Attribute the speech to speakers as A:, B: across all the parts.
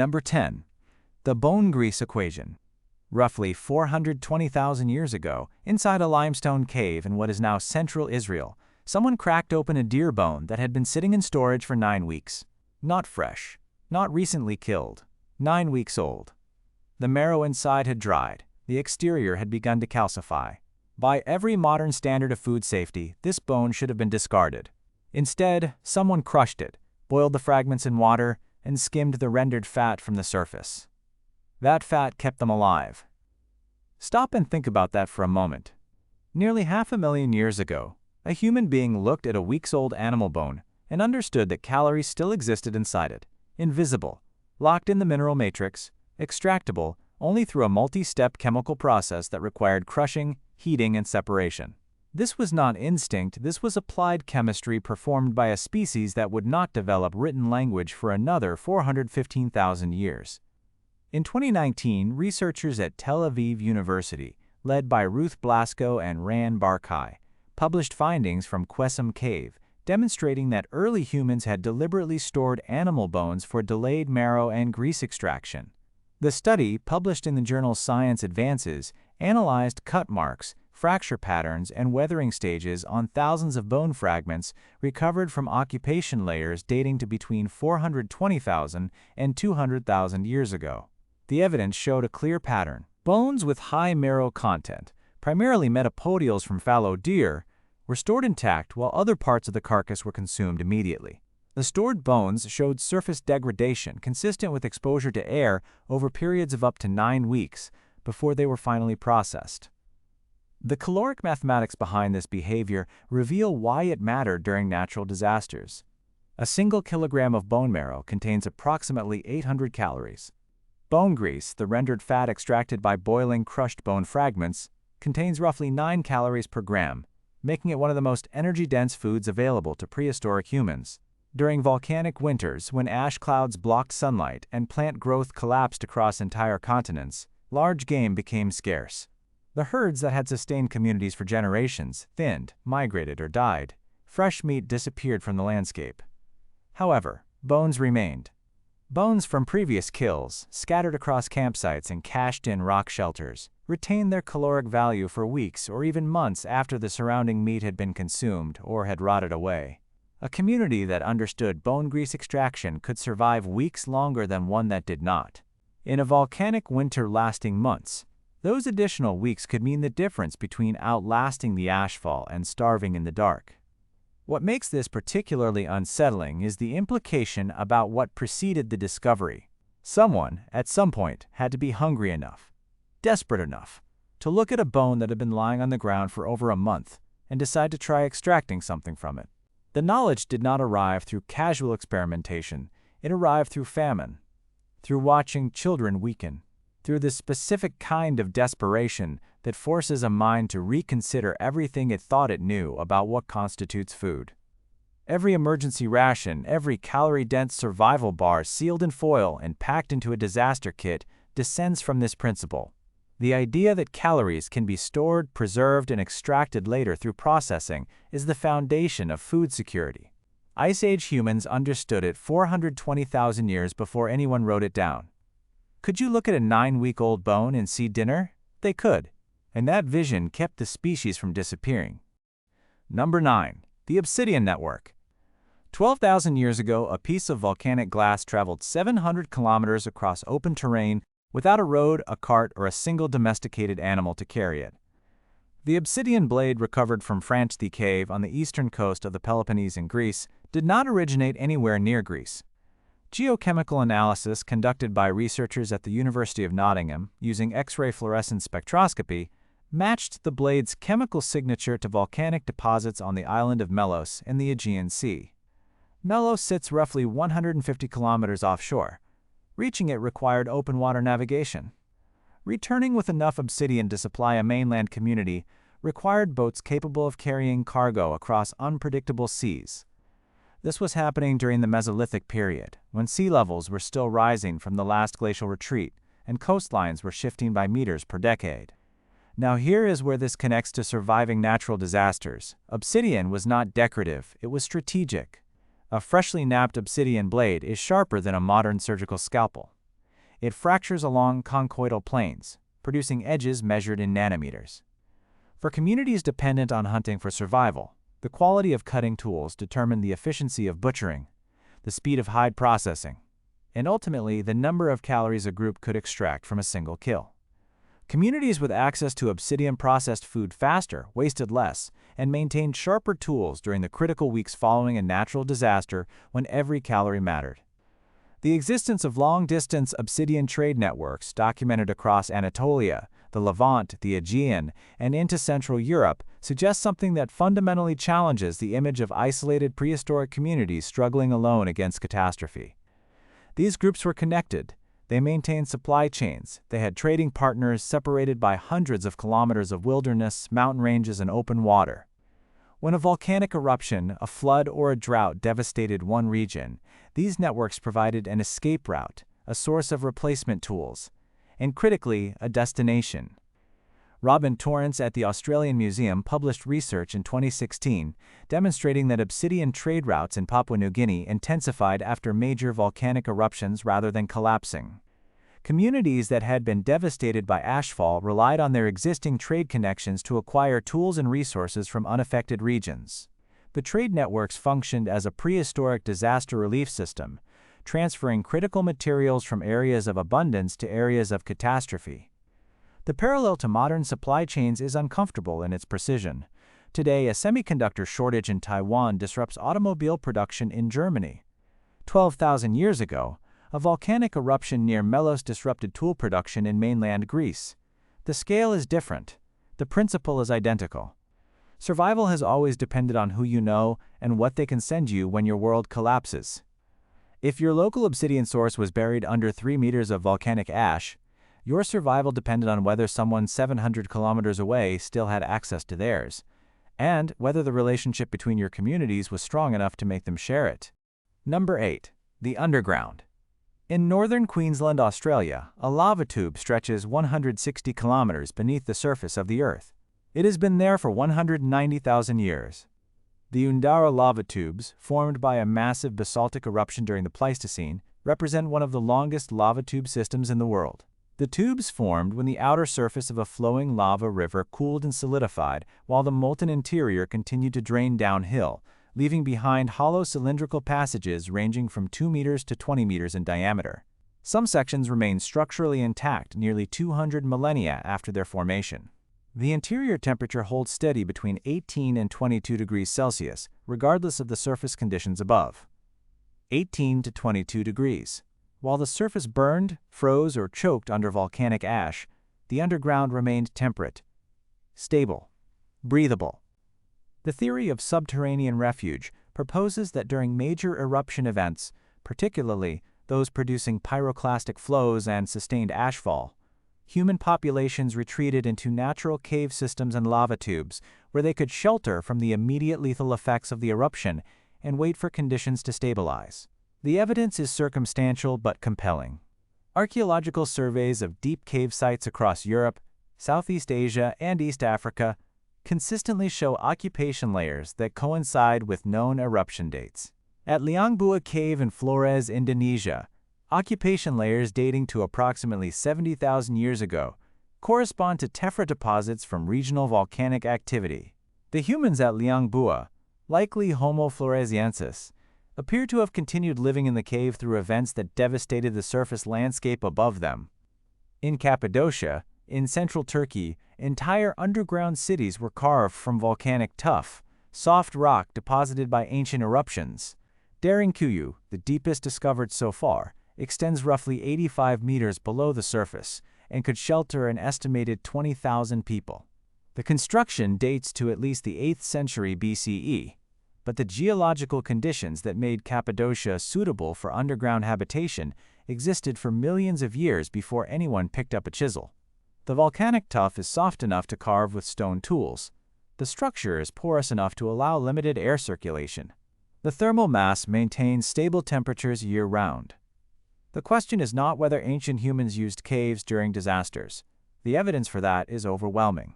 A: Number 10. The bone grease equation. Roughly 420,000 years ago, inside a limestone cave in what is now central Israel, someone cracked open a deer bone that had been sitting in storage for 9 weeks. Not fresh, not recently killed, 9 weeks old. The marrow inside had dried, the exterior had begun to calcify. By every modern standard of food safety, this bone should have been discarded. Instead, someone crushed it, boiled the fragments in water, and skimmed the rendered fat from the surface. That fat kept them alive. Stop and think about that for a moment. Nearly 500,000 years ago, a human being looked at a weeks-old animal bone and understood that calories still existed inside it, invisible, locked in the mineral matrix, extractable only through a multi-step chemical process that required crushing, heating, and separation. This was not instinct, this was applied chemistry performed by a species that would not develop written language for another 415,000 years. In 2019, researchers at Tel Aviv University, led by Ruth Blasko and Ran Barkai, published findings from Quesam Cave, demonstrating that early humans had deliberately stored animal bones for delayed marrow and grease extraction. The study, published in the journal Science Advances, analyzed cut marks, fracture patterns, and weathering stages on thousands of bone fragments recovered from occupation layers dating to between 420,000 and 200,000 years ago. The evidence showed a clear pattern. Bones with high marrow content, primarily metapodials from fallow deer, were stored intact while other parts of the carcass were consumed immediately. The stored bones showed surface degradation consistent with exposure to air over periods of up to 9 weeks before they were finally processed. The caloric mathematics behind this behavior reveal why it mattered during natural disasters. A single kilogram of bone marrow contains approximately 800 calories. Bone grease, the rendered fat extracted by boiling crushed bone fragments, contains roughly 9 calories per gram, making it one of the most energy-dense foods available to prehistoric humans. During volcanic winters, when ash clouds blocked sunlight and plant growth collapsed across entire continents, large game became scarce. The herds that had sustained communities for generations thinned, migrated, or died. Fresh meat disappeared from the landscape. However, bones remained. Bones from previous kills, scattered across campsites and cached-in rock shelters, retained their caloric value for weeks or even months after the surrounding meat had been consumed or had rotted away. A community that understood bone grease extraction could survive weeks longer than one that did not. In a volcanic winter lasting months, those additional weeks could mean the difference between outlasting the ashfall and starving in the dark. What makes this particularly unsettling is the implication about what preceded the discovery. Someone, at some point, had to be hungry enough, desperate enough, to look at a bone that had been lying on the ground for over a month and decide to try extracting something from it. The knowledge did not arrive through casual experimentation, it arrived through famine, through watching children weaken, through the specific kind of desperation that forces a mind to reconsider everything it thought it knew about what constitutes food. Every emergency ration, every calorie-dense survival bar sealed in foil and packed into a disaster kit descends from this principle. The idea that calories can be stored, preserved, and extracted later through processing is the foundation of food security. Ice Age humans understood it 420,000 years before anyone wrote it down. Could you look at a 9-week-old bone and see dinner? They could, and that vision kept the species from disappearing. Number 9. The Obsidian Network. 12,000 years ago, a piece of volcanic glass traveled 700 kilometers across open terrain without a road, a cart, or a single domesticated animal to carry it. The obsidian blade recovered from Franchthi Cave on the eastern coast of the Peloponnese in Greece did not originate anywhere near Greece. Geochemical analysis conducted by researchers at the University of Nottingham using X-ray fluorescence spectroscopy matched the blade's chemical signature to volcanic deposits on the island of Melos in the Aegean Sea. Melos sits roughly 150 kilometers offshore. Reaching it required open water navigation. Returning with enough obsidian to supply a mainland community required boats capable of carrying cargo across unpredictable seas. This was happening during the Mesolithic period, when sea levels were still rising from the last glacial retreat and coastlines were shifting by meters per decade. Now here is where this connects to surviving natural disasters. Obsidian was not decorative, it was strategic. A freshly knapped obsidian blade is sharper than a modern surgical scalpel. It fractures along conchoidal planes, producing edges measured in nanometers. For communities dependent on hunting for survival, the quality of cutting tools determined the efficiency of butchering, the speed of hide processing, and ultimately the number of calories a group could extract from a single kill. Communities with access to obsidian processed food faster, wasted less, and maintained sharper tools during the critical weeks following a natural disaster when every calorie mattered. The existence of long-distance obsidian trade networks documented across Anatolia, the Levant, the Aegean, and into Central Europe suggests something that fundamentally challenges the image of isolated prehistoric communities struggling alone against catastrophe. These groups were connected. They maintained supply chains. They had trading partners separated by hundreds of kilometers of wilderness, mountain ranges, and open water. When a volcanic eruption, a flood, or a drought devastated one region, these networks provided an escape route, a source of replacement tools, and critically, a destination. Robin Torrance at the Australian Museum published research in 2016 demonstrating that obsidian trade routes in Papua New Guinea intensified after major volcanic eruptions rather than collapsing. Communities that had been devastated by ashfall relied on their existing trade connections to acquire tools and resources from unaffected regions. The trade networks functioned as a prehistoric disaster relief system, transferring critical materials from areas of abundance to areas of catastrophe. The parallel to modern supply chains is uncomfortable in its precision. Today, a semiconductor shortage in Taiwan disrupts automobile production in Germany. 12,000 years ago, a volcanic eruption near Melos disrupted tool production in mainland Greece. The scale is different. The principle is identical. Survival has always depended on who you know and what they can send you when your world collapses. If your local obsidian source was buried under 3 meters of volcanic ash, your survival depended on whether someone 700 kilometers away still had access to theirs, and whether the relationship between your communities was strong enough to make them share it. Number 8. The underground. In northern Queensland, Australia, a lava tube stretches 160 kilometers beneath the surface of the Earth. It has been there for 190,000 years. The Undara lava tubes, formed by a massive basaltic eruption during the Pleistocene, represent one of the longest lava tube systems in the world. The tubes formed when the outer surface of a flowing lava river cooled and solidified while the molten interior continued to drain downhill, leaving behind hollow cylindrical passages ranging from 2 meters to 20 meters in diameter. Some sections remain structurally intact nearly 200 millennia after their formation. The interior temperature holds steady between 18 and 22 degrees Celsius, regardless of the surface conditions above. 18 to 22 degrees. While the surface burned, froze, or choked under volcanic ash, the underground remained temperate, stable, breathable. The theory of subterranean refuge proposes that during major eruption events, particularly those producing pyroclastic flows and sustained ashfall, human populations retreated into natural cave systems and lava tubes where they could shelter from the immediate lethal effects of the eruption and wait for conditions to stabilize. The evidence is circumstantial but compelling. Archaeological surveys of deep cave sites across Europe, Southeast Asia, and East Africa consistently show occupation layers that coincide with known eruption dates. At Liang Bua Cave in Flores, Indonesia, occupation layers dating to approximately 70,000 years ago correspond to tephra deposits from regional volcanic activity. The humans at Liang Bua, likely Homo floresiensis, appear to have continued living in the cave through events that devastated the surface landscape above them. In Cappadocia, in central Turkey, entire underground cities were carved from volcanic tuff, soft rock deposited by ancient eruptions. Derinkuyu, the deepest discovered so far, extends roughly 85 meters below the surface and could shelter an estimated 20,000 people. The construction dates to at least the 8th century BCE, but the geological conditions that made Cappadocia suitable for underground habitation existed for millions of years before anyone picked up a chisel. The volcanic tuff is soft enough to carve with stone tools. The structure is porous enough to allow limited air circulation. The thermal mass maintains stable temperatures year-round. The question is not whether ancient humans used caves during disasters. The evidence for that is overwhelming.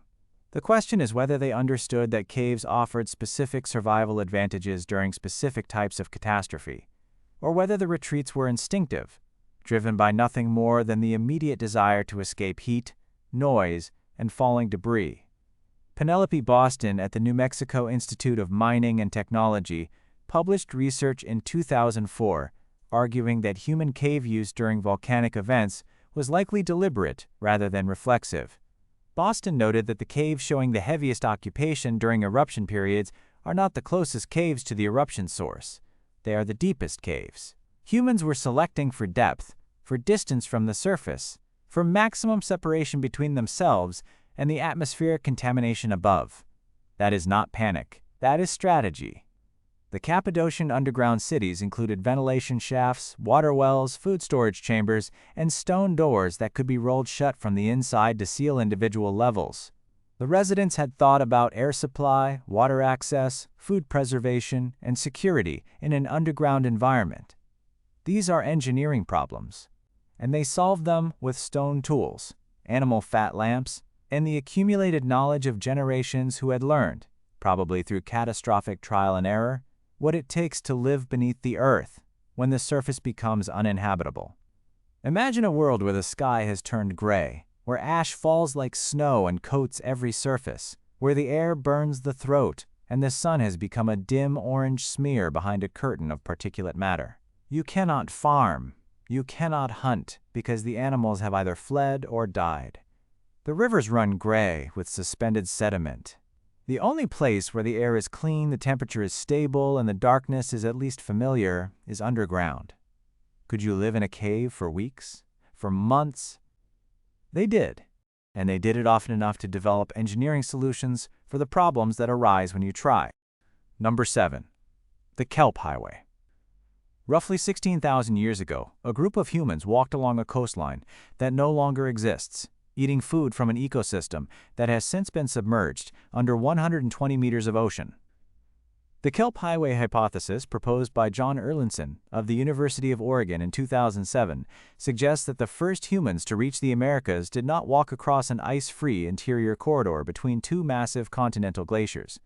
A: The question is whether they understood that caves offered specific survival advantages during specific types of catastrophe, or whether the retreats were instinctive, driven by nothing more than the immediate desire to escape heat, noise, and falling debris. Penelope Boston at the New Mexico Institute of Mining and Technology published research in 2004 arguing that human cave use during volcanic events was likely deliberate rather than reflexive. Boston noted that the caves showing the heaviest occupation during eruption periods are not the closest caves to the eruption source. They are the deepest caves. Humans were selecting for depth, for distance from the surface, for maximum separation between themselves and the atmospheric contamination above. That is not panic. That is strategy. The Cappadocian underground cities included ventilation shafts, water wells, food storage chambers, and stone doors that could be rolled shut from the inside to seal individual levels. The residents had thought about air supply, water access, food preservation, and security in an underground environment. These are engineering problems, and they solved them with stone tools, animal fat lamps, and the accumulated knowledge of generations who had learned, probably through catastrophic trial and error, what it takes to live beneath the earth when the surface becomes uninhabitable. Imagine a world where the sky has turned gray, where ash falls like snow and coats every surface, where the air burns the throat and the sun has become a dim orange smear behind a curtain of particulate matter. You cannot farm, you cannot hunt, because the animals have either fled or died. The rivers run gray with suspended sediment. The only place where the air is clean, the temperature is stable, and the darkness is at least familiar is underground. Could you live in a cave for weeks? For months? They did, and they did it often enough to develop engineering solutions for the problems that arise when you try. Number 7. The Kelp Highway. Roughly 16,000 years ago, a group of humans walked along a coastline that no longer exists, eating food from an ecosystem that has since been submerged under 120 meters of ocean. The Kelp Highway hypothesis, proposed by John Erlandson of the University of Oregon in 2007, suggests that the first humans to reach the Americas did not walk across an ice-free interior corridor between two massive continental glaciers.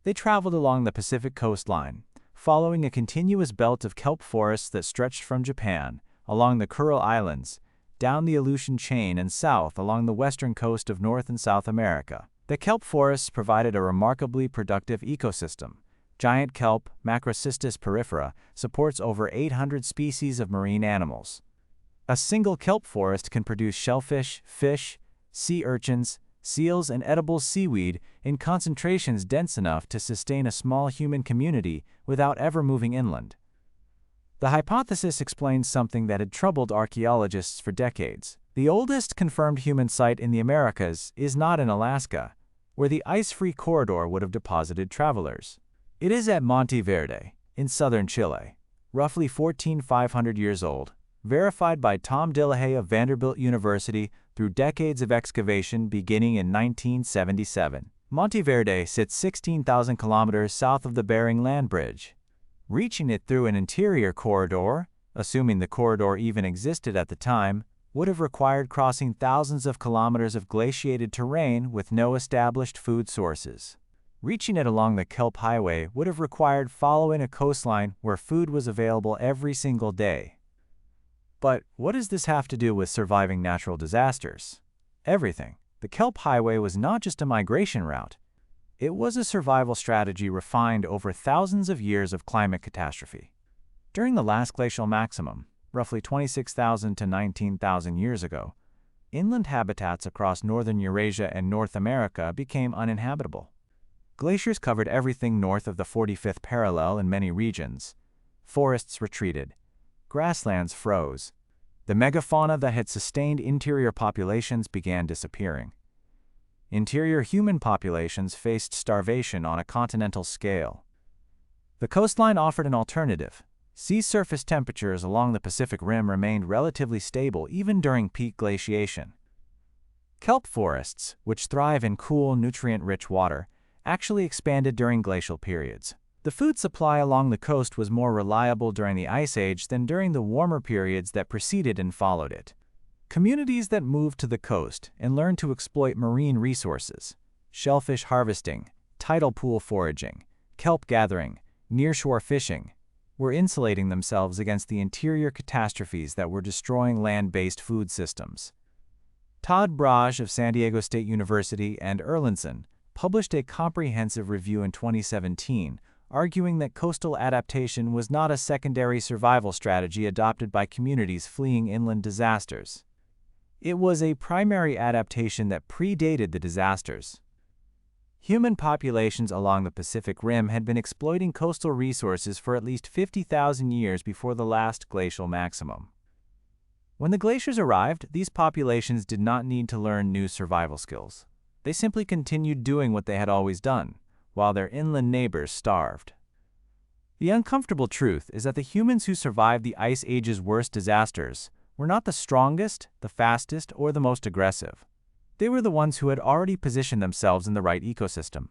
A: They traveled along the Pacific coastline, following a continuous belt of kelp forests that stretched from Japan, along the Kuril Islands, down the Aleutian Chain and south along the western coast of North and South America. The kelp forests provided a remarkably productive ecosystem. Giant kelp, Macrocystis porifera, supports over 800 species of marine animals. A single kelp forest can produce shellfish, fish, sea urchins, seals, and edible seaweed in concentrations dense enough to sustain a small human community without ever moving inland. The hypothesis explains something that had troubled archaeologists for decades. The oldest confirmed human site in the Americas is not in Alaska, where the ice-free corridor would have deposited travelers. It is at Monte Verde, in southern Chile, roughly 14,500 years old, verified by Tom Dillehay of Vanderbilt University through decades of excavation beginning in 1977. Monte Verde sits 16,000 kilometers south of the Bering Land Bridge. Reaching it through an interior corridor, assuming the corridor even existed at the time, would have required crossing thousands of kilometers of glaciated terrain with no established food sources. Reaching it along the Kelp Highway would have required following a coastline where food was available every single day. But what does this have to do with surviving natural disasters? Everything. The Kelp Highway was not just a migration route. It was a survival strategy refined over thousands of years of climate catastrophe. During the last glacial maximum, roughly 26,000 to 19,000 years ago, inland habitats across northern Eurasia and North America became uninhabitable. Glaciers covered everything north of the 45th parallel in many regions. Forests retreated. Grasslands froze. The megafauna that had sustained interior populations began disappearing. Interior human populations faced starvation on a continental scale. The coastline offered an alternative. Sea surface temperatures along the Pacific Rim remained relatively stable even during peak glaciation. Kelp forests, which thrive in cool, nutrient-rich water, actually expanded during glacial periods. The food supply along the coast was more reliable during the Ice Age than during the warmer periods that preceded and followed it. Communities that moved to the coast and learned to exploit marine resources, shellfish harvesting, tidal pool foraging, kelp gathering, nearshore fishing, were insulating themselves against the interior catastrophes that were destroying land-based food systems. Todd Brage of San Diego State University and Erlandson published a comprehensive review in 2017, arguing that coastal adaptation was not a secondary survival strategy adopted by communities fleeing inland disasters. It was a primary adaptation that predated the disasters. Human populations along the Pacific Rim had been exploiting coastal resources for at least 50,000 years before the last glacial maximum. When the glaciers arrived, these populations did not need to learn new survival skills. They simply continued doing what they had always done, while their inland neighbors starved. The uncomfortable truth is that the humans who survived the Ice Age's worst disasters were not the strongest, the fastest, or the most aggressive. They were the ones who had already positioned themselves in the right ecosystem.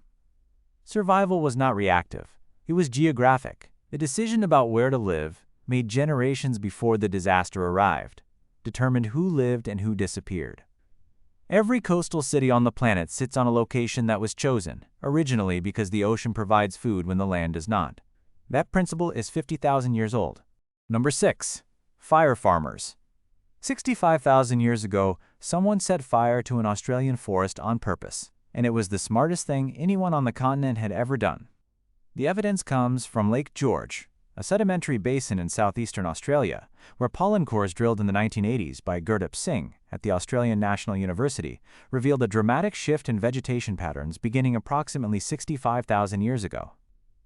A: Survival was not reactive. It was geographic. The decision about where to live, made generations before the disaster arrived, determined who lived and who disappeared. Every coastal city on the planet sits on a location that was chosen, originally because the ocean provides food when the land does not. That principle is 50,000 years old. Number 6. Fire farmers. 65,000 years ago, someone set fire to an Australian forest on purpose, and it was the smartest thing anyone on the continent had ever done. The evidence comes from Lake George, a sedimentary basin in southeastern Australia, where pollen cores drilled in the 1980s by Gurdeep Singh at the Australian National University revealed a dramatic shift in vegetation patterns beginning approximately 65,000 years ago.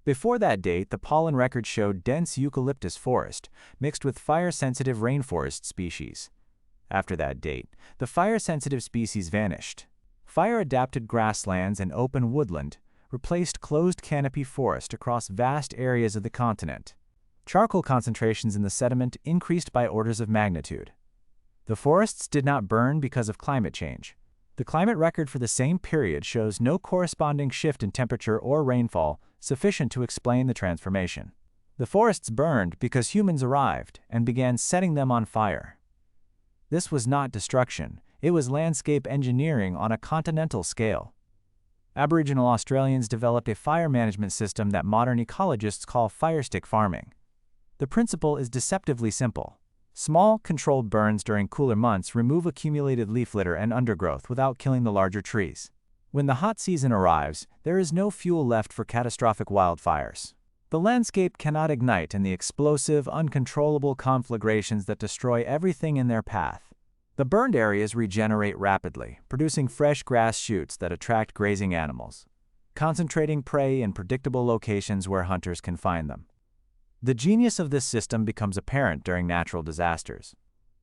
A: Before that date, the pollen record showed dense eucalyptus forest mixed with fire-sensitive rainforest species. After that date, the fire-sensitive species vanished. Fire-adapted grasslands and open woodland replaced closed canopy forest across vast areas of the continent. Charcoal concentrations in the sediment increased by orders of magnitude. The forests did not burn because of climate change. The climate record for the same period shows no corresponding shift in temperature or rainfall sufficient to explain the transformation. The forests burned because humans arrived and began setting them on fire. This was not destruction, it was landscape engineering on a continental scale. Aboriginal Australians developed a fire management system that modern ecologists call fire stick farming. The principle is deceptively simple. Small, controlled burns during cooler months remove accumulated leaf litter and undergrowth without killing the larger trees. When the hot season arrives, there is no fuel left for catastrophic wildfires. The landscape cannot ignite in the explosive, uncontrollable conflagrations that destroy everything in their path. The burned areas regenerate rapidly, producing fresh grass shoots that attract grazing animals, concentrating prey in predictable locations where hunters can find them. The genius of this system becomes apparent during natural disasters.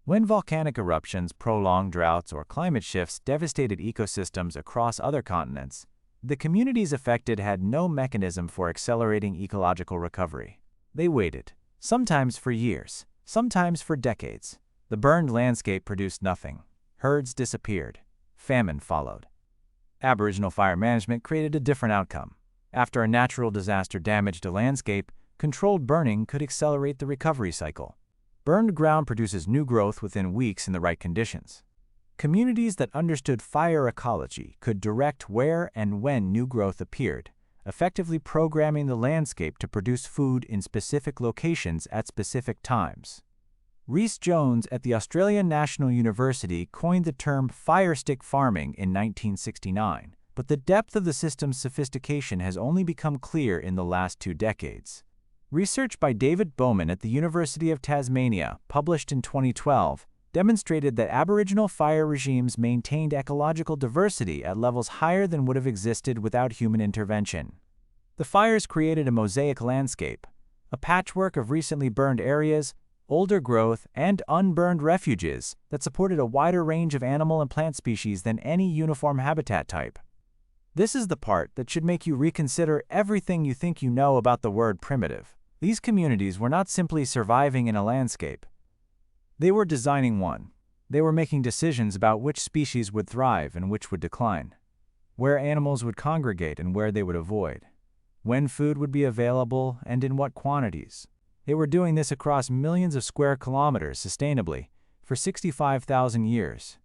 A: When volcanic eruptions, prolonged droughts, or climate shifts devastated ecosystems across other continents, the communities affected had no mechanism for accelerating ecological recovery. They waited, sometimes for years, sometimes for decades. The burned landscape produced nothing. Herds disappeared. Famine followed. Aboriginal fire management created a different outcome. After a natural disaster damaged a landscape, controlled burning could accelerate the recovery cycle. Burned ground produces new growth within weeks in the right conditions. Communities that understood fire ecology could direct where and when new growth appeared, effectively programming the landscape to produce food in specific locations at specific times. Rhys Jones at the Australian National University coined the term fire stick farming in 1969, but the depth of the system's sophistication has only become clear in the last 2 decades. Research by David Bowman at the University of Tasmania, published in 2012, demonstrated that Aboriginal fire regimes maintained ecological diversity at levels higher than would have existed without human intervention. The fires created a mosaic landscape, a patchwork of recently burned areas, older growth, and unburned refuges that supported a wider range of animal and plant species than any uniform habitat type. This is the part that should make you reconsider everything you think you know about the word primitive. These communities were not simply surviving in a landscape. They were designing one. They were making decisions about which species would thrive and which would decline, where animals would congregate and where they would avoid, when food would be available and in what quantities. They were doing this across millions of square kilometers sustainably for 65,000 years.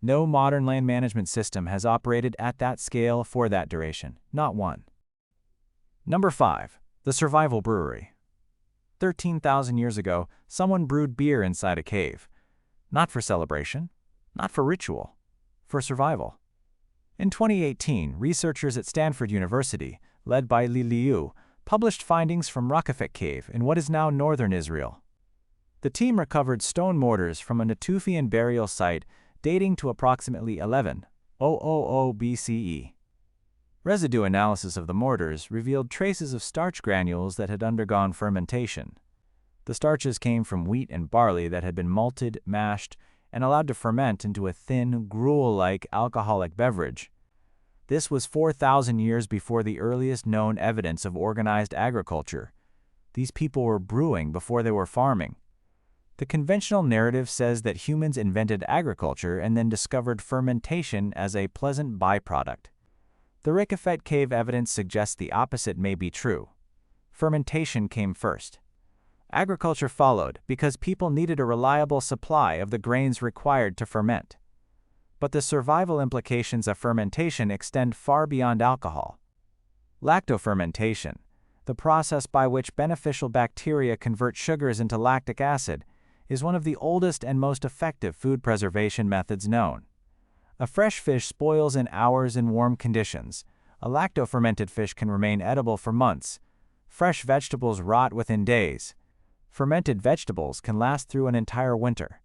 A: No modern land management system has operated at that scale for that duration, not one. Number 5. The Survival Brewery. 13,000 years ago, someone brewed beer inside a cave. Not for celebration, not for ritual, for survival. In 2018, researchers at Stanford University, led by Li Liu, published findings from Raqefet Cave in what is now northern Israel. The team recovered stone mortars from a Natufian burial site dating to approximately 11,000 BCE. Residue analysis of the mortars revealed traces of starch granules that had undergone fermentation. The starches came from wheat and barley that had been malted, mashed, and allowed to ferment into a thin, gruel-like alcoholic beverage. This was 4,000 years before the earliest known evidence of organized agriculture. These people were brewing before they were farming. The conventional narrative says that humans invented agriculture and then discovered fermentation as a pleasant byproduct. The Raqefet Cave evidence suggests the opposite may be true. Fermentation came first. Agriculture followed because people needed a reliable supply of the grains required to ferment. But the survival implications of fermentation extend far beyond alcohol. Lactofermentation, the process by which beneficial bacteria convert sugars into lactic acid, is one of the oldest and most effective food preservation methods known. A fresh fish spoils in hours in warm conditions. A lacto-fermented fish can remain edible for months. Fresh vegetables rot within days. Fermented vegetables can last through an entire winter.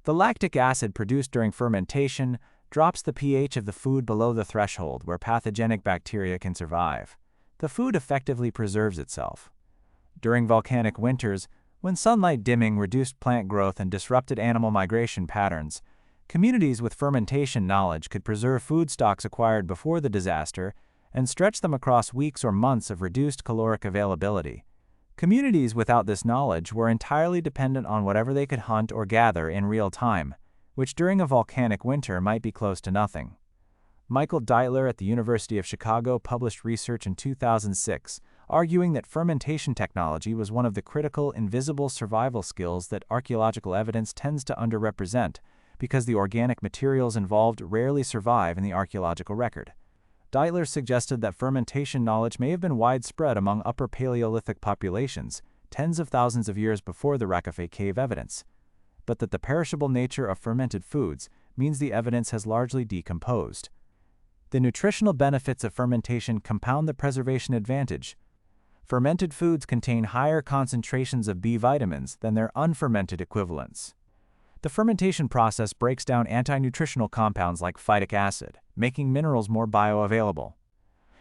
A: The lactic acid produced during fermentation drops the pH of the food below the threshold where pathogenic bacteria can survive. The food effectively preserves itself. During volcanic winters, when sunlight dimming reduced plant growth and disrupted animal migration patterns, communities with fermentation knowledge could preserve food stocks acquired before the disaster and stretch them across weeks or months of reduced caloric availability. Communities without this knowledge were entirely dependent on whatever they could hunt or gather in real time, which during a volcanic winter might be close to nothing. Michael Deitler at the University of Chicago published research in 2006 arguing that fermentation technology was one of the critical invisible survival skills that archaeological evidence tends to underrepresent because the organic materials involved rarely survive in the archaeological record. Deitler suggested that fermentation knowledge may have been widespread among Upper Paleolithic populations tens of thousands of years before the Raqefet Cave evidence, but that the perishable nature of fermented foods means the evidence has largely decomposed. The nutritional benefits of fermentation compound the preservation advantage. Fermented foods contain higher concentrations of B vitamins than their unfermented equivalents. The fermentation process breaks down anti-nutritional compounds like phytic acid, making minerals more bioavailable.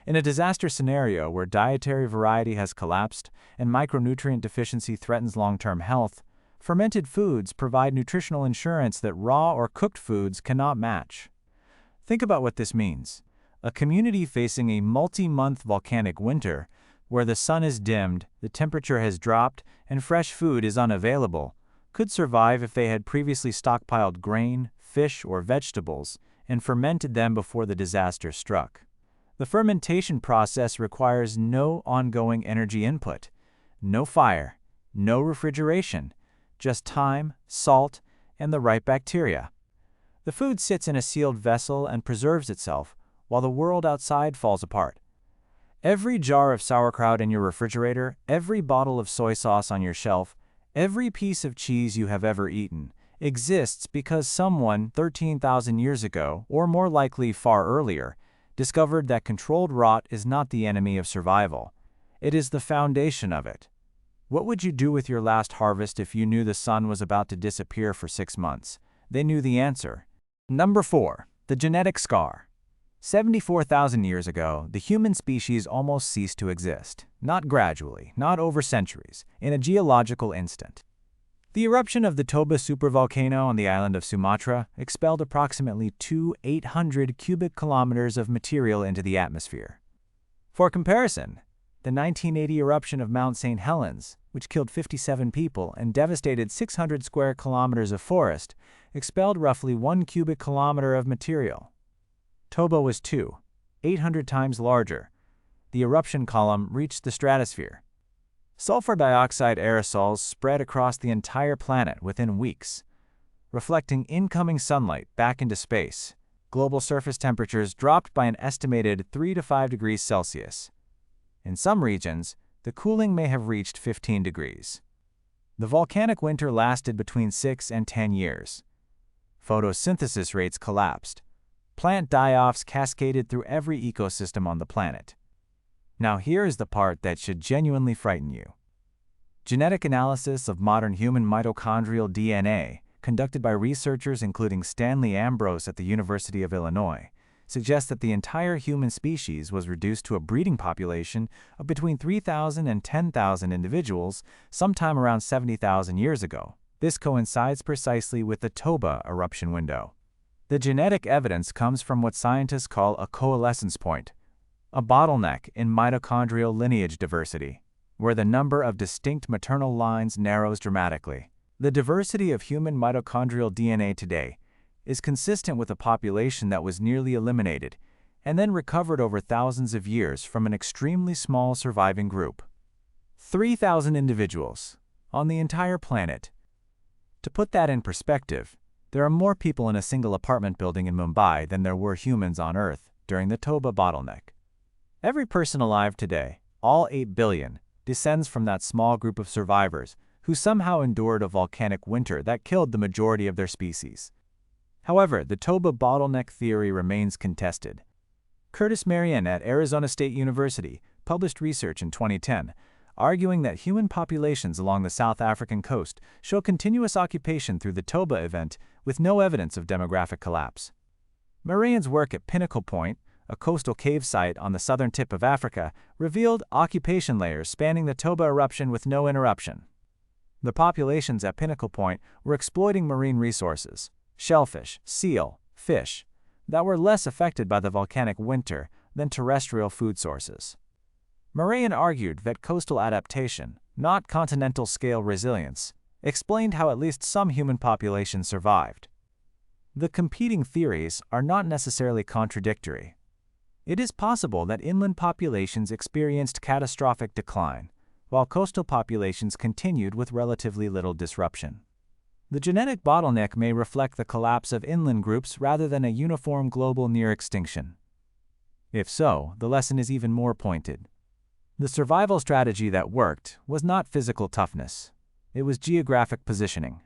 A: In a disaster scenario where dietary variety has collapsed and micronutrient deficiency threatens long-term health, fermented foods provide nutritional insurance that raw or cooked foods cannot match. Think about what this means. A community facing a multi-month volcanic winter, where the sun is dimmed, the temperature has dropped, and fresh food is unavailable, could survive if they had previously stockpiled grain, fish, or vegetables and fermented them before the disaster struck. The fermentation process requires no ongoing energy input, no fire, no refrigeration, just time, salt, and the right bacteria. The food sits in a sealed vessel and preserves itself while the world outside falls apart. Every jar of sauerkraut in your refrigerator, every bottle of soy sauce on your shelf, every piece of cheese you have ever eaten exists because someone 13,000 years ago, or more likely far earlier, discovered that controlled rot is not the enemy of survival. It is the foundation of it. What would you do with your last harvest if you knew the sun was about to disappear for 6 months? They knew the answer. Number 4. The genetic scar. 74,000 years ago, the human species almost ceased to exist. Not gradually, not over centuries, in a geological instant. The eruption of the Toba supervolcano on the island of Sumatra expelled approximately 2,800 cubic kilometers of material into the atmosphere. For comparison, the 1980 eruption of Mount St. Helens, which killed 57 people and devastated 600 square kilometers of forest, expelled roughly 1 cubic kilometer of material. Toba was 800 times larger. The eruption column reached the stratosphere. Sulfur dioxide aerosols spread across the entire planet within weeks, reflecting incoming sunlight back into space. Global surface temperatures dropped by an estimated 3 to 5 degrees Celsius. In some regions, the cooling may have reached 15 degrees. The volcanic winter lasted between 6 and 10 years. Photosynthesis rates collapsed. Plant die-offs cascaded through every ecosystem on the planet. Now here is the part that should genuinely frighten you. Genetic analysis of modern human mitochondrial DNA, conducted by researchers including Stanley Ambrose at the University of Illinois, suggests that the entire human species was reduced to a breeding population of between 3,000 and 10,000 individuals sometime around 70,000 years ago. This coincides precisely with the Toba eruption window. The genetic evidence comes from what scientists call a coalescence point, a bottleneck in mitochondrial lineage diversity, where the number of distinct maternal lines narrows dramatically. The diversity of human mitochondrial DNA today is consistent with a population that was nearly eliminated and then recovered over thousands of years from an extremely small surviving group. 3,000 individuals on the entire planet. To put that in perspective, there are more people in a single apartment building in Mumbai than there were humans on Earth during the Toba bottleneck. Every person alive today, all 8 billion, descends from that small group of survivors who somehow endured a volcanic winter that killed the majority of their species. However, the Toba bottleneck theory remains contested. Curtis Marion at Arizona State University published research in 2010, arguing that human populations along the South African coast show continuous occupation through the Toba event with no evidence of demographic collapse. Marion's work at Pinnacle Point, a coastal cave site on the southern tip of Africa, revealed occupation layers spanning the Toba eruption with no interruption. The populations at Pinnacle Point were exploiting marine resources, shellfish, seal, fish, that were less affected by the volcanic winter than terrestrial food sources. Marion argued that coastal adaptation, not continental-scale resilience, explained how at least some human populations survived. The competing theories are not necessarily contradictory. It is possible that inland populations experienced catastrophic decline, while coastal populations continued with relatively little disruption. The genetic bottleneck may reflect the collapse of inland groups rather than a uniform global near-extinction. If so, the lesson is even more pointed. The survival strategy that worked was not physical toughness. It was geographic positioning.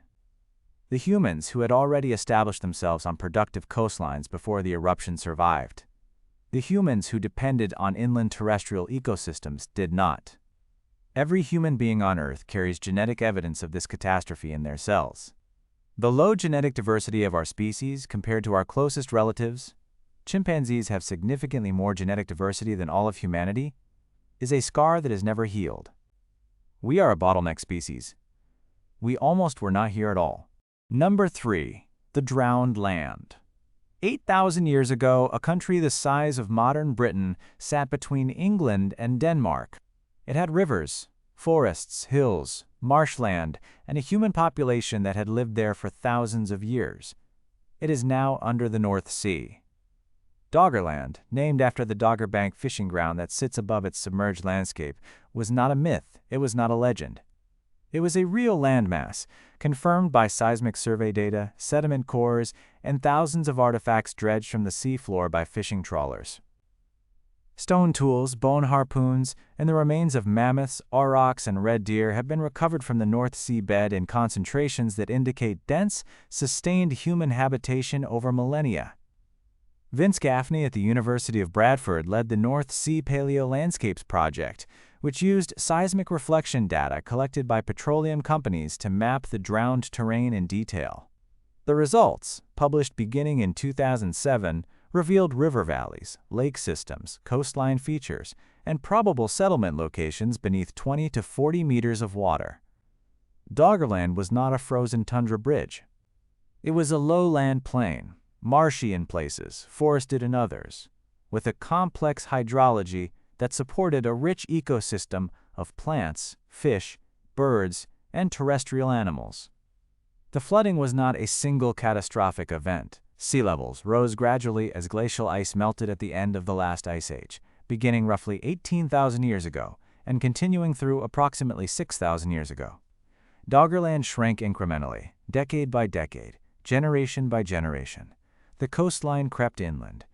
A: The humans who had already established themselves on productive coastlines before the eruption survived. The humans who depended on inland terrestrial ecosystems did not. Every human being on Earth carries genetic evidence of this catastrophe in their cells. The low genetic diversity of our species compared to our closest relatives, chimpanzees have significantly more genetic diversity than all of humanity, is a scar that is never healed. We are a bottleneck species. We almost were not here at all. Number 3. The drowned land. 8,000 years ago, a country the size of modern Britain sat between England and Denmark. It had rivers, forests, hills, marshland, and a human population that had lived there for thousands of years. It is now under the North Sea. Doggerland, named after the Dogger Bank fishing ground that sits above its submerged landscape, was not a myth, it was not a legend. It was a real landmass, confirmed by seismic survey data, sediment cores, and thousands of artifacts dredged from the seafloor by fishing trawlers. Stone tools, bone harpoons, and the remains of mammoths, aurochs, and red deer have been recovered from the North Sea bed in concentrations that indicate dense, sustained human habitation over millennia. Vince Gaffney at the University of Bradford led the North Sea Paleolandscapes Project, which used seismic reflection data collected by petroleum companies to map the drowned terrain in detail. The results, published beginning in 2007, revealed river valleys, lake systems, coastline features, and probable settlement locations beneath 20 to 40 meters of water. Doggerland was not a frozen tundra bridge. It was a lowland plain, marshy in places, forested in others, with a complex hydrology that supported a rich ecosystem of plants, fish, birds, and terrestrial animals. The flooding was not a single catastrophic event. Sea levels rose gradually as glacial ice melted at the end of the last ice age, beginning roughly 18,000 years ago and continuing through approximately 6,000 years ago. Doggerland shrank incrementally, decade by decade, generation by generation. The coastline crept inland.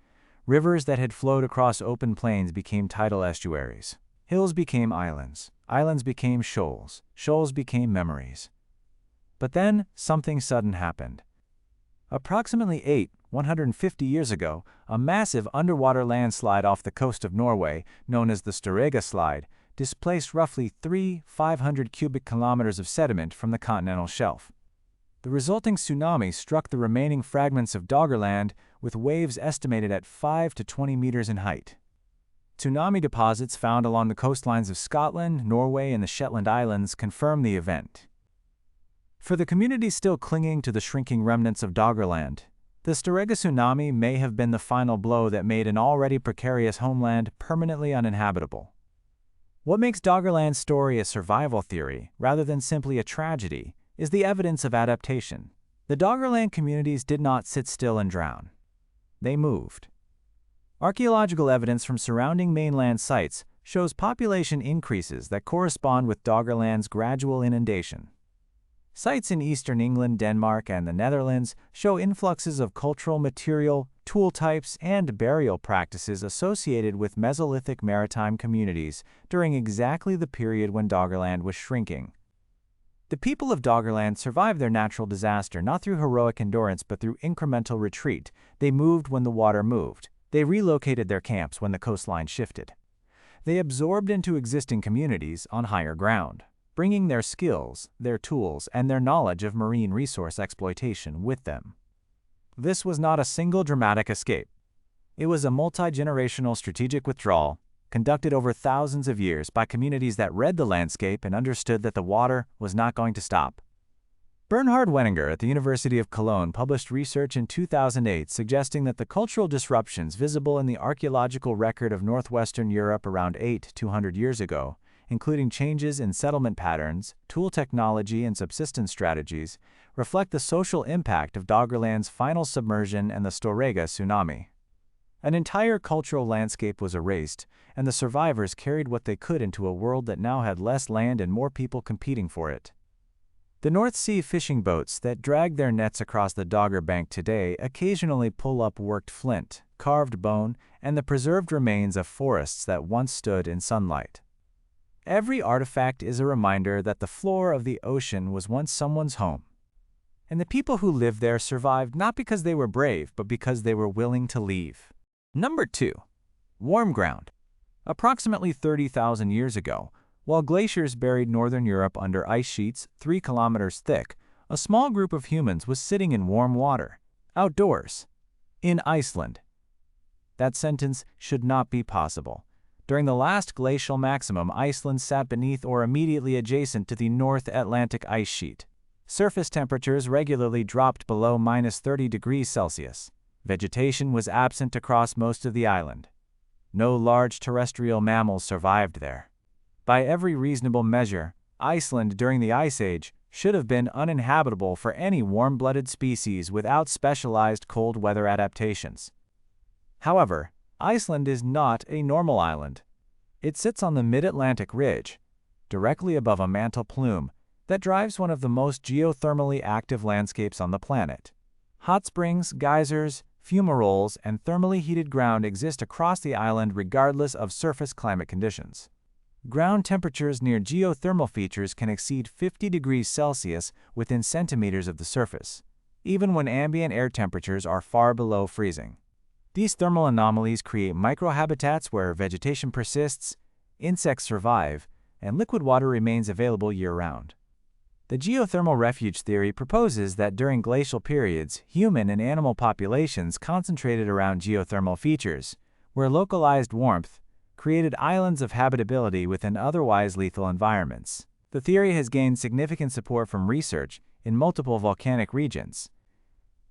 A: Rivers that had flowed across open plains became tidal estuaries. Hills became islands. Islands became shoals. Shoals became memories. But then, something sudden happened. Approximately 150 years ago, a massive underwater landslide off the coast of Norway, known as the Storegga Slide, displaced roughly 500 cubic kilometers of sediment from the continental shelf. The resulting tsunami struck the remaining fragments of Doggerland, with waves estimated at 5 to 20 meters in height. Tsunami deposits found along the coastlines of Scotland, Norway, and the Shetland Islands confirm the event. For the communities still clinging to the shrinking remnants of Doggerland, the Storegga tsunami may have been the final blow that made an already precarious homeland permanently uninhabitable. What makes Doggerland's story a survival theory, rather than simply a tragedy, is the evidence of adaptation. The Doggerland communities did not sit still and drown. They moved. Archaeological evidence from surrounding mainland sites shows population increases that correspond with Doggerland's gradual inundation. Sites in eastern England, Denmark, and the Netherlands show influxes of cultural material, tool types, and burial practices associated with Mesolithic maritime communities during exactly the period when Doggerland was shrinking. The people of Doggerland survived their natural disaster not through heroic endurance but through incremental retreat. They moved when the water moved. They relocated their camps when the coastline shifted. They absorbed into existing communities on higher ground, bringing their skills, their tools, and their knowledge of marine resource exploitation with them. This was not a single dramatic escape. It was a multi-generational strategic withdrawal, conducted over thousands of years by communities that read the landscape and understood that the water was not going to stop. Bernhard Wenninger at the University of Cologne published research in 2008 suggesting that the cultural disruptions visible in the archaeological record of northwestern Europe around 200 years ago, including changes in settlement patterns, tool technology, and subsistence strategies, reflect the social impact of Doggerland's final submersion and the Storegga tsunami. An entire cultural landscape was erased, and the survivors carried what they could into a world that now had less land and more people competing for it. The North Sea fishing boats that drag their nets across the Dogger Bank today occasionally pull up worked flint, carved bone, and the preserved remains of forests that once stood in sunlight. Every artifact is a reminder that the floor of the ocean was once someone's home. And the people who lived there survived not because they were brave, but because they were willing to leave. Number 2. Warm ground. Approximately 30,000 years ago, while glaciers buried northern Europe under ice sheets 3 kilometers thick, a small group of humans was sitting in warm water, outdoors, in Iceland. That sentence should not be possible. During the last glacial maximum, Iceland sat beneath or immediately adjacent to the North Atlantic ice sheet. Surface temperatures regularly dropped below -30 degrees Celsius. Vegetation was absent across most of the island. No large terrestrial mammals survived there. By every reasonable measure, Iceland during the Ice Age should have been uninhabitable for any warm-blooded species without specialized cold weather adaptations. However, Iceland is not a normal island. It sits on the mid-Atlantic ridge, directly above a mantle plume that drives one of the most geothermally active landscapes on the planet. Hot springs, geysers, fumaroles, and thermally heated ground exist across the island regardless of surface climate conditions. Ground temperatures near geothermal features can exceed 50 degrees Celsius within centimeters of the surface, even when ambient air temperatures are far below freezing. These thermal anomalies create microhabitats where vegetation persists, insects survive, and liquid water remains available year-round. The geothermal refuge theory proposes that during glacial periods, human and animal populations concentrated around geothermal features, where localized warmth created islands of habitability within otherwise lethal environments. The theory has gained significant support from research in multiple volcanic regions.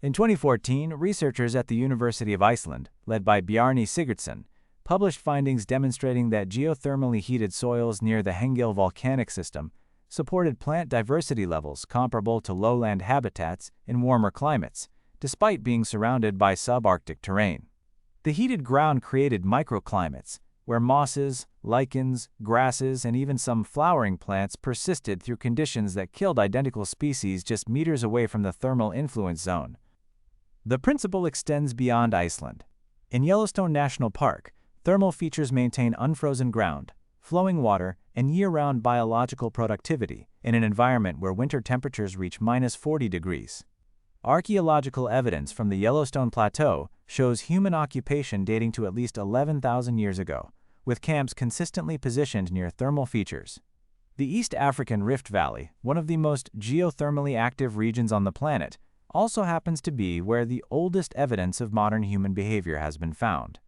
A: In 2014, researchers at the University of Iceland, led by Bjarni Sigurdsson, published findings demonstrating that geothermally heated soils near the Hengil volcanic system supported plant diversity levels comparable to lowland habitats in warmer climates, despite being surrounded by subarctic terrain. The heated ground created microclimates, where mosses, lichens, grasses, and even some flowering plants persisted through conditions that killed identical species just meters away from the thermal influence zone. The principle extends beyond Iceland. In Yellowstone National Park, thermal features maintain unfrozen ground, flowing water, and year-round biological productivity in an environment where winter temperatures reach -40 degrees. Archaeological evidence from the Yellowstone Plateau shows human occupation dating to at least 11,000 years ago, with camps consistently positioned near thermal features. The East African Rift Valley, one of the most geothermally active regions on the planet, also happens to be where the oldest evidence of modern human behavior has been found.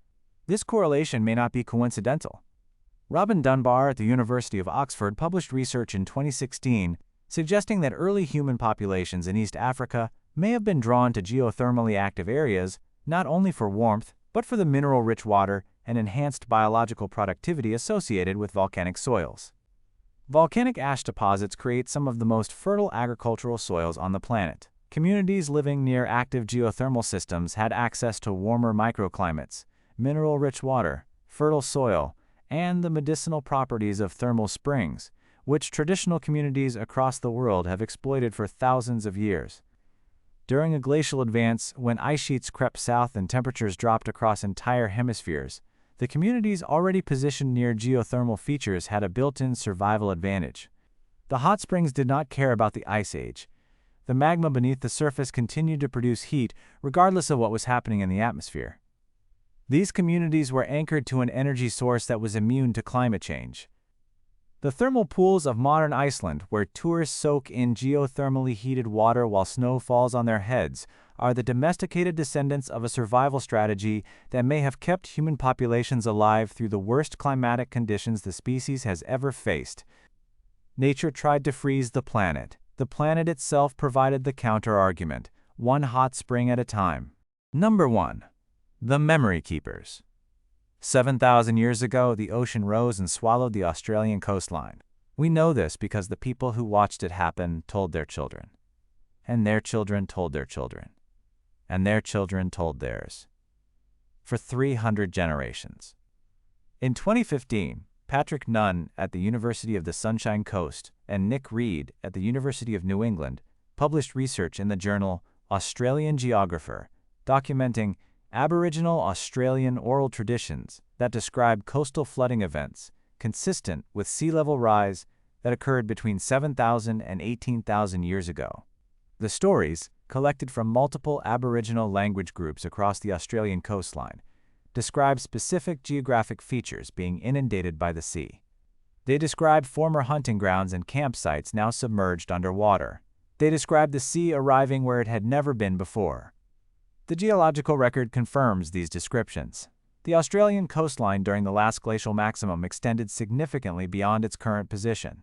A: This correlation may not be coincidental. Robin Dunbar at the University of Oxford published research in 2016 suggesting that early human populations in East Africa may have been drawn to geothermally active areas not only for warmth, but for the mineral-rich water and enhanced biological productivity associated with volcanic soils. Volcanic ash deposits create some of the most fertile agricultural soils on the planet. Communities living near active geothermal systems had access to warmer microclimates, mineral-rich water, fertile soil, and the medicinal properties of thermal springs, which traditional communities across the world have exploited for thousands of years. During a glacial advance, when ice sheets crept south and temperatures dropped across entire hemispheres, the communities already positioned near geothermal features had a built-in survival advantage. The hot springs did not care about the ice age. The magma beneath the surface continued to produce heat regardless of what was happening in the atmosphere. These communities were anchored to an energy source that was immune to climate change. The thermal pools of modern Iceland, where tourists soak in geothermally heated water while snow falls on their heads, are the domesticated descendants of a survival strategy that may have kept human populations alive through the worst climatic conditions the species has ever faced. Nature tried to freeze the planet. The planet itself provided the counter-argument, one hot spring at a time. Number 1. The Memory Keepers. 7,000 years ago, the ocean rose and swallowed the Australian coastline. We know this because the people who watched it happen told their children. And their children told their children. And their children told theirs. For 300 generations. In 2015, Patrick Nunn at the University of the Sunshine Coast and Nick Reed at the University of New England published research in the journal Australian Geographer, documenting Aboriginal Australian oral traditions that describe coastal flooding events consistent with sea level rise that occurred between 7,000 and 18,000 years ago. The stories, collected from multiple Aboriginal language groups across the Australian coastline, describe specific geographic features being inundated by the sea. They describe former hunting grounds and campsites now submerged underwater. They describe the sea arriving where it had never been before. The geological record confirms these descriptions. The Australian coastline during the last glacial maximum extended significantly beyond its current position.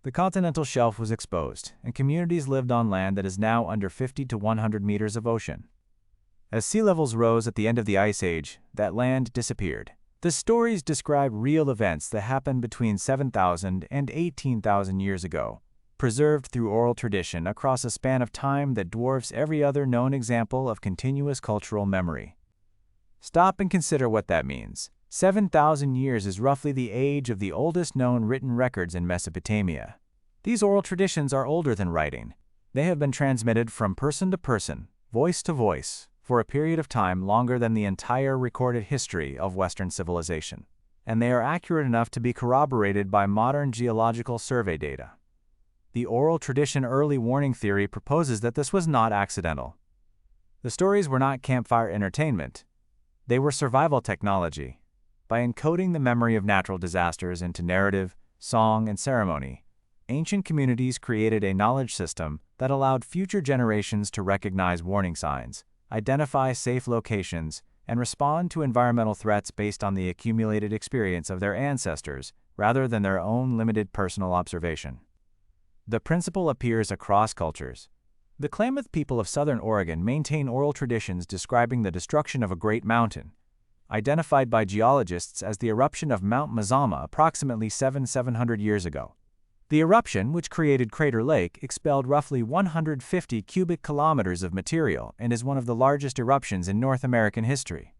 A: The continental shelf was exposed, and communities lived on land that is now under 50 to 100 meters of ocean. As sea levels rose at the end of the Ice Age, that land disappeared. The stories describe real events that happened between 7,000 and 18,000 years ago, preserved through oral tradition across a span of time that dwarfs every other known example of continuous cultural memory. Stop and consider what that means. 7,000 years is roughly the age of the oldest known written records in Mesopotamia. These oral traditions are older than writing. They have been transmitted from person to person, voice to voice, for a period of time longer than the entire recorded history of Western civilization. And they are accurate enough to be corroborated by modern geological survey data. The oral tradition early warning theory proposes that this was not accidental. The stories were not campfire entertainment. They were survival technology. By encoding the memory of natural disasters into narrative, song, and ceremony, ancient communities created a knowledge system that allowed future generations to recognize warning signs, identify safe locations, and respond to environmental threats based on the accumulated experience of their ancestors rather than their own limited personal observation. The principle appears across cultures. The Klamath people of southern Oregon maintain oral traditions describing the destruction of a great mountain, identified by geologists as the eruption of Mount Mazama approximately 700 years ago. The eruption, which created Crater Lake, expelled roughly 150 cubic kilometers of material and is one of the largest eruptions in North American history.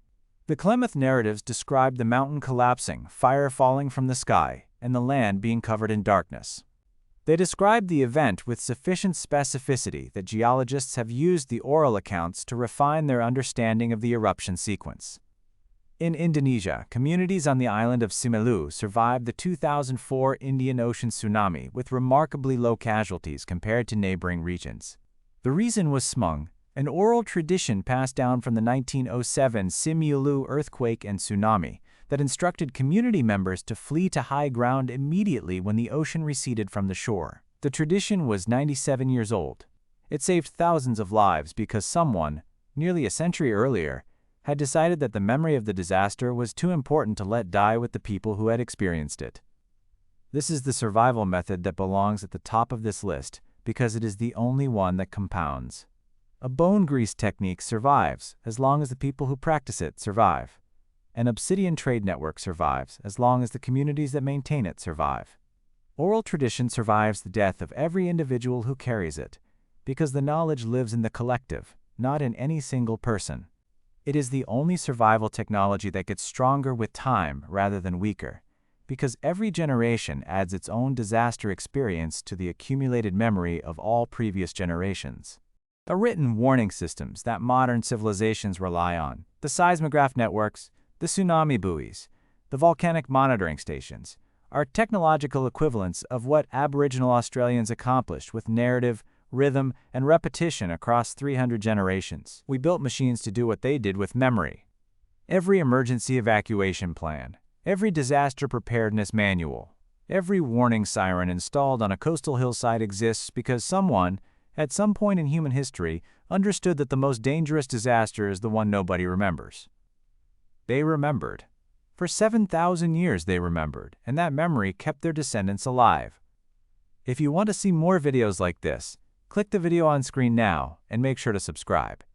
A: The Klamath narratives describe the mountain collapsing, fire falling from the sky, and the land being covered in darkness. They describe the event with sufficient specificity that geologists have used the oral accounts to refine their understanding of the eruption sequence. In Indonesia, communities on the island of Simeulue survived the 2004 Indian Ocean tsunami with remarkably low casualties compared to neighboring regions. The reason was Smung, an oral tradition passed down from the 1907 Simeulue earthquake and tsunami that instructed community members to flee to high ground immediately when the ocean receded from the shore. The tradition was 97 years old. It saved thousands of lives because someone, nearly a century earlier, had decided that the memory of the disaster was too important to let die with the people who had experienced it. This is the survival method that belongs at the top of this list because it is the only one that compounds. A bone grease technique survives as long as the people who practice it survive. An obsidian trade network survives as long as the communities that maintain it survive. Oral tradition survives the death of every individual who carries it, because the knowledge lives in the collective, not in any single person. It is the only survival technology that gets stronger with time rather than weaker, because every generation adds its own disaster experience to the accumulated memory of all previous generations. The written warning systems that modern civilizations rely on, the seismograph networks, the tsunami buoys, the volcanic monitoring stations, are technological equivalents of what Aboriginal Australians accomplished with narrative, rhythm, and repetition across 300 generations. We built machines to do what they did with memory. Every emergency evacuation plan, every disaster preparedness manual, every warning siren installed on a coastal hillside exists because someone, at some point in human history, understood that the most dangerous disaster is the one nobody remembers. They remembered. For 7,000 years they remembered, and that memory kept their descendants alive. If you want to see more videos like this, click the video on screen now and make sure to subscribe.